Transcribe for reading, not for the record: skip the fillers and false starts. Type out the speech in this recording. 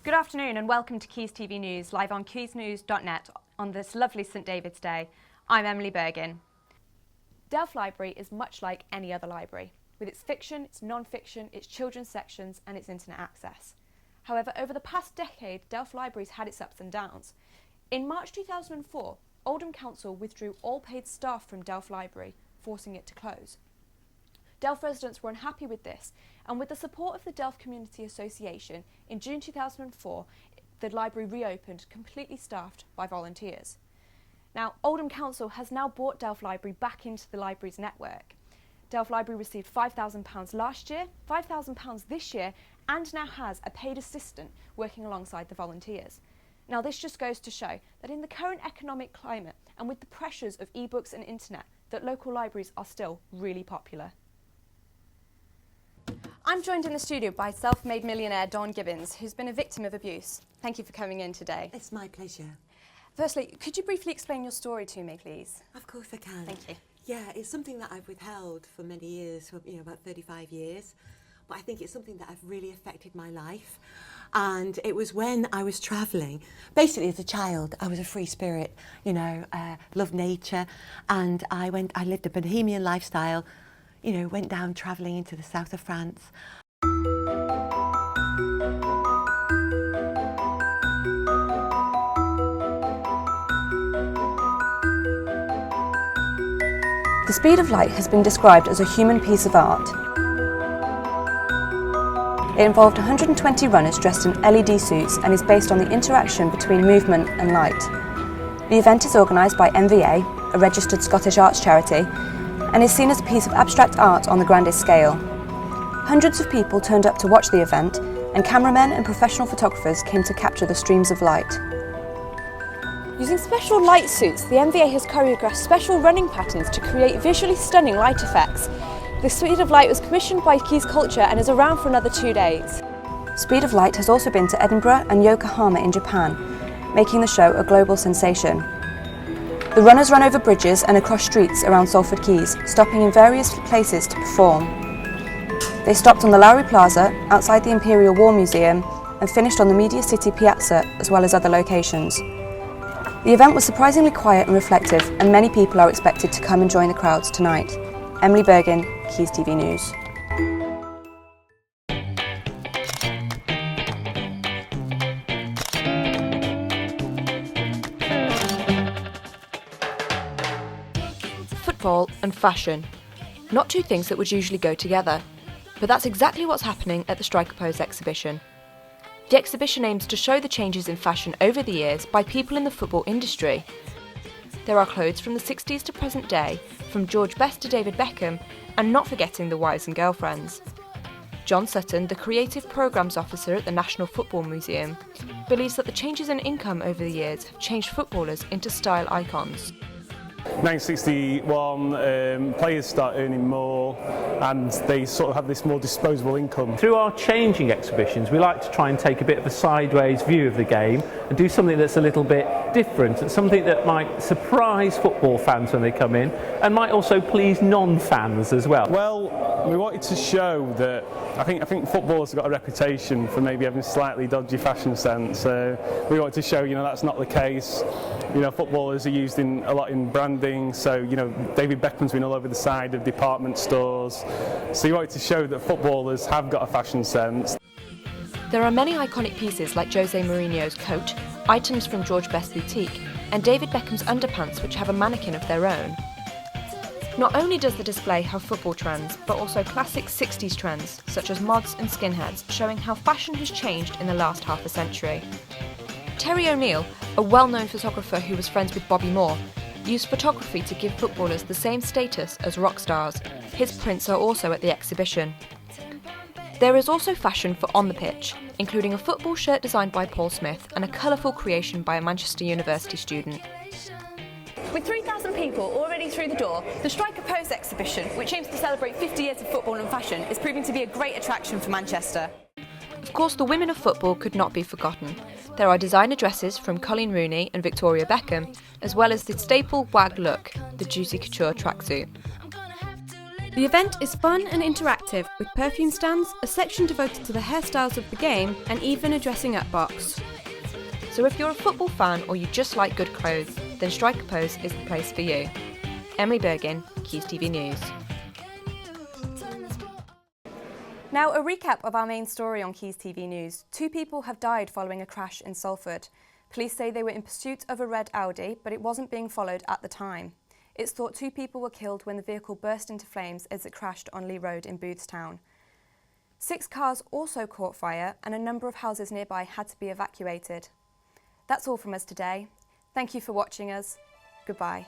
Good afternoon and welcome to Keys TV News, live on keysnews.net on this lovely St David's Day. I'm Emily Bergin. Delft Library is much like any other library, with its fiction, its non-fiction, its children's sections and its internet access. However, over the past decade, Delft Library's had its ups and downs. In March 2004, Oldham Council withdrew all paid staff from Delft Library, forcing it to close. Delft residents were unhappy with this, and with the support of the Delft Community Association, in June 2004, the library reopened, completely staffed by volunteers. Now, Oldham Council has now brought Delft Library back into the library's network. Delft Library received £5,000 last year, £5,000 this year, and now has a paid assistant working alongside the volunteers. Now, this just goes to show that in the current economic climate and with the pressures of e-books and internet, that local libraries are still really popular. I'm joined in the studio by self-made millionaire Dawn Gibbons, who's been a victim of abuse. Thank you for coming in today. It's my pleasure. Firstly, could you briefly explain your story to me, please? Of course I can. Thank you. Yeah, it's something that I've withheld for many years, for, about 35 years. But I think it's something that has really affected my life. And it was when I was travelling. Basically, as a child, I was a free spirit, loved nature. And I lived a bohemian lifestyle, went down travelling into the south of France. The speed of light has been described as a human piece of art. It involved 120 runners dressed in LED suits and is based on the interaction between movement and light. The event is organised by MVA, a registered Scottish arts charity, and is seen as a piece of abstract art on the grandest scale. Hundreds of people turned up to watch the event, and cameramen and professional photographers came to capture the streams of light. Using special light suits, the MVA has choreographed special running patterns to create visually stunning light effects. The Speed of Light was commissioned by Keys Culture and is around for another 2 days. Speed of Light has also been to Edinburgh and Yokohama in Japan, making the show a global sensation. The runners run over bridges and across streets around Salford Quays, stopping in various places to perform. They stopped on the Lowry Plaza, outside the Imperial War Museum, and finished on the Media City Piazza, as well as other locations. The event was surprisingly quiet and reflective, and many people are expected to come and join the crowds tonight. Emily Bergin, Keys TV News. Football and fashion. Not two things that would usually go together, but that's exactly what's happening at the Striker Pose exhibition. The exhibition aims to show the changes in fashion over the years by people in the football industry. There are clothes from the 60s to present day, from George Best to David Beckham, and not forgetting the wives and girlfriends. John Sutton, the Creative Programmes Officer at the National Football Museum, believes that the changes in income over the years have changed footballers into style icons. 1961, players start earning more and they sort of have this more disposable income. Through our changing exhibitions, we like to try and take a bit of a sideways view of the game and do something that's a little bit different and something that might surprise football fans when they come in and might also please non-fans as well. Well, we wanted to show that I think footballers have got a reputation for maybe having a slightly dodgy fashion sense. So we wanted to show, that's not the case. Footballers are used a lot in branding. So, David Beckham's been all over the side of department stores. So we wanted to show that footballers have got a fashion sense. There are many iconic pieces like Jose Mourinho's coat, items from George Best Boutique, and David Beckham's underpants, which have a mannequin of their own. Not only does the display have football trends, but also classic 60s trends, such as mods and skinheads, showing how fashion has changed in the last half a century. Terry O'Neill, a well-known photographer who was friends with Bobby Moore, used photography to give footballers the same status as rock stars. His prints are also at the exhibition. There is also fashion for on the pitch, including a football shirt designed by Paul Smith and a colourful creation by a Manchester University student. With 3,000 people already through the door, the Striker Pose exhibition, which aims to celebrate 50 years of football and fashion, is proving to be a great attraction for Manchester. Of course, the women of football could not be forgotten. There are designer dresses from Colleen Rooney and Victoria Beckham, as well as the staple WAG look, the juicy couture tracksuit. The event is fun and interactive, with perfume stands, a section devoted to the hairstyles of the game, and even a dressing up box. So if you're a football fan or you just like good clothes, then Striker Pose is the place for you. Emily Bergin, Keys TV News. Now, a recap of our main story on Keys TV News. 2 people have died following a crash in Salford. Police say they were in pursuit of a red Audi, but it wasn't being followed at the time. It's thought 2 people were killed when the vehicle burst into flames as it crashed on Lee Road in Boothstown. 6 cars also caught fire and a number of houses nearby had to be evacuated. That's all from us today. Thank you for watching us. Goodbye.